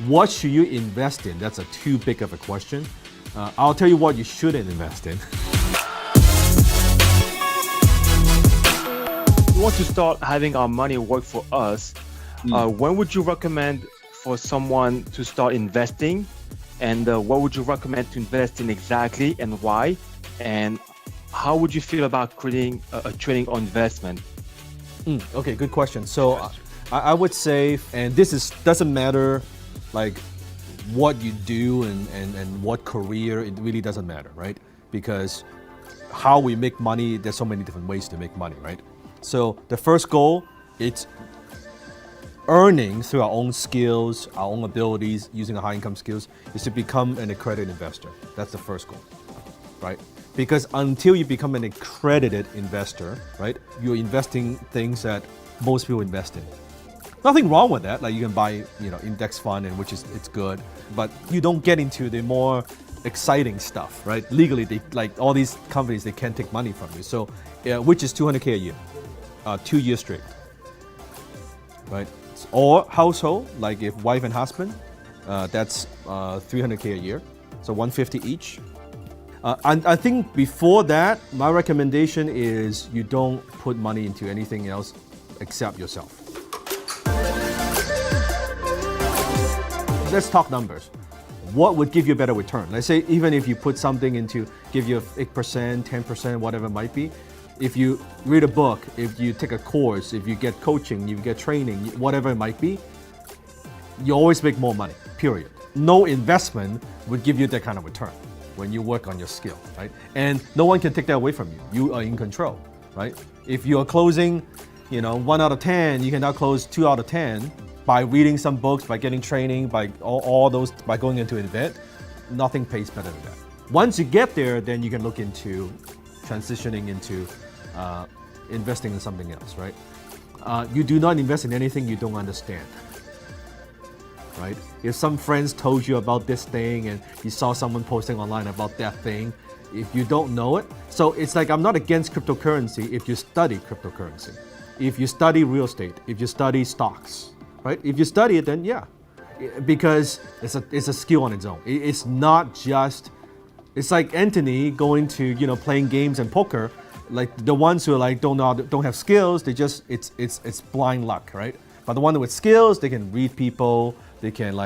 What should you invest in? That's too big of a question. I'll tell you what you shouldn't invest in. We want to start having our money work for us. When would you recommend for someone to start investing? And what would you recommend to invest in exactly and why? And how would you feel about creating a trading on investment? Okay, good question. So I would say, and doesn't matter like what you do and what career, it really doesn't matter, right? Because how we make money, there's so many different ways to make money, right? So the first goal, it's earning through our own skills, our own abilities, using our high income skills, is to become an accredited investor. That's the first goal, right? Because until you become an accredited investor, right, you're investing things that most people invest in. Nothing wrong with that. Like you can buy, index fund, and it's good, but you don't get into the more exciting stuff, right? Legally, like all these companies, they can't take money from you. So, which is $200K a year, 2 years straight, right? Or household, like if wife and husband, that's $300K a year, so $150 each. And I think before that, my recommendation is you don't put money into anything else except yourself. Let's talk numbers. What would give you a better return? Let's say even if you put something into give you 8%, 10%, whatever it might be. If you read a book, if you take a course, if you get coaching, you get training, whatever it might be, you always make more money, period. No investment would give you that kind of return when you work on your skill, right? And no one can take that away from you. You are in control, right? If you are closing, 1 out of 10, you can now close 2 out of 10 by reading some books, by getting training, by all those, by going into an event. Nothing pays better than that. Once you get there, then you can look into transitioning into investing in something else, right? You do not invest in anything you don't understand, right? If some friends told you about this thing and you saw someone posting online about that thing, if you don't know it, so it's like I'm not against cryptocurrency if you study cryptocurrency, if you study real estate, if you study stocks, right? If you study it, then yeah, because it's a skill on its own. It's not just, it's like Anthony going to playing games and poker. Like the ones who don't have skills, they just it's blind luck, right? But the one with skills, they can read people, they can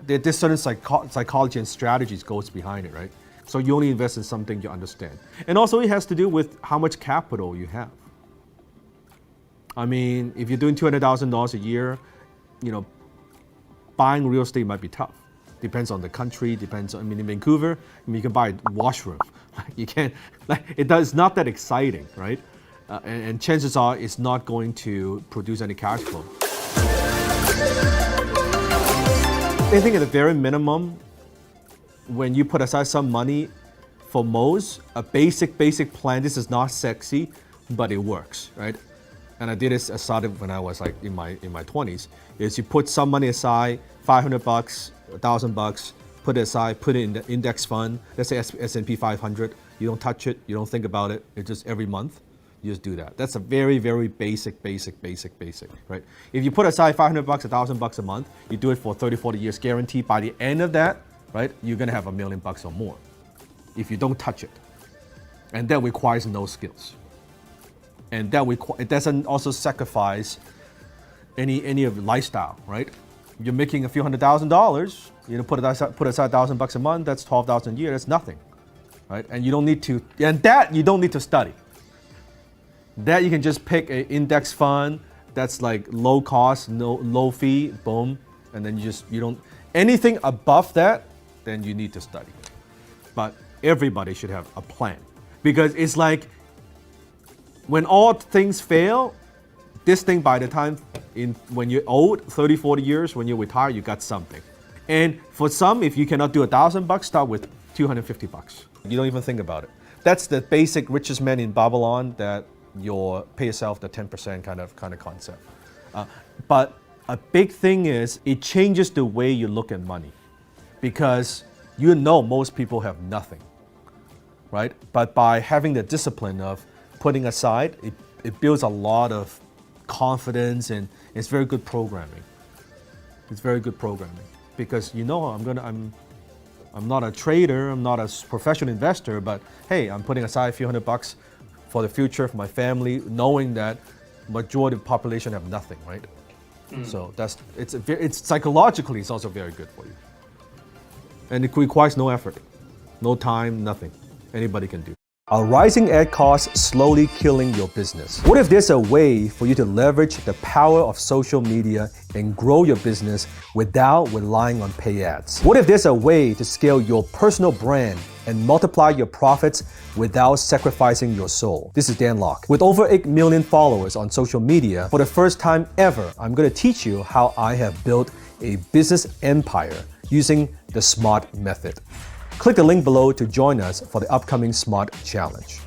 there's certain psychology and strategies goes behind it, right? So you only invest in something you understand, and also it has to do with how much capital you have. I mean, if you're doing $200,000 a year, buying real estate might be tough. Depends on the country, in Vancouver, you can buy a washroom. You can't, it's not that exciting, right? And chances are it's not going to produce any cash flow. I think at the very minimum, when you put aside some money, for most, a basic plan, this is not sexy, but it works, right? And I did this, I started when I was in my 20s, is you put some money aside, $500, $1,000, put it aside, put it in the index fund, let's say S&P 500, you don't touch it, you don't think about it, it's just every month, you just do that. That's a very, very basic, right? If you put aside $500, $1,000 a month, you do it for 30, 40 years, guaranteed by the end of that, right, you're gonna have $1 million or more if you don't touch it. And that requires no skills. And it doesn't also sacrifice any of your lifestyle, right? You're making a few $100,000, put aside $1,000 a month, that's $12,000 a year, that's nothing, right? And you don't need to study. That you can just pick an index fund that's like low cost, low fee, boom, and then you don't, anything above that, then you need to study. But everybody should have a plan, because it's like, when all things fail, this thing by the time when you're old, 30, 40 years, when you retire, you got something. And for some, if you cannot do $1,000, start with $250. You don't even think about it. That's the basic richest man in Babylon, that you pay yourself the 10% kind of concept. But a big thing is it changes the way you look at money, because most people have nothing, right? But by having the discipline of putting aside, it builds a lot of confidence, and it's very good programming. because I'm not a trader, I'm not a professional investor, but hey, I'm putting aside a few $100 for the future for my family, knowing that majority of the population have nothing, right? So it's psychologically, it's also very good for you. And it requires no effort, no time, nothing. Anybody can do. Are rising ad costs slowly killing your business? What if there's a way for you to leverage the power of social media and grow your business without relying on pay ads? What if there's a way to scale your personal brand and multiply your profits without sacrificing your soul? This is Dan Lok. With over 8 million followers on social media, for the first time ever, I'm going to teach you how I have built a business empire using the SMART method. Click the link below to join us for the upcoming SMART Challenge.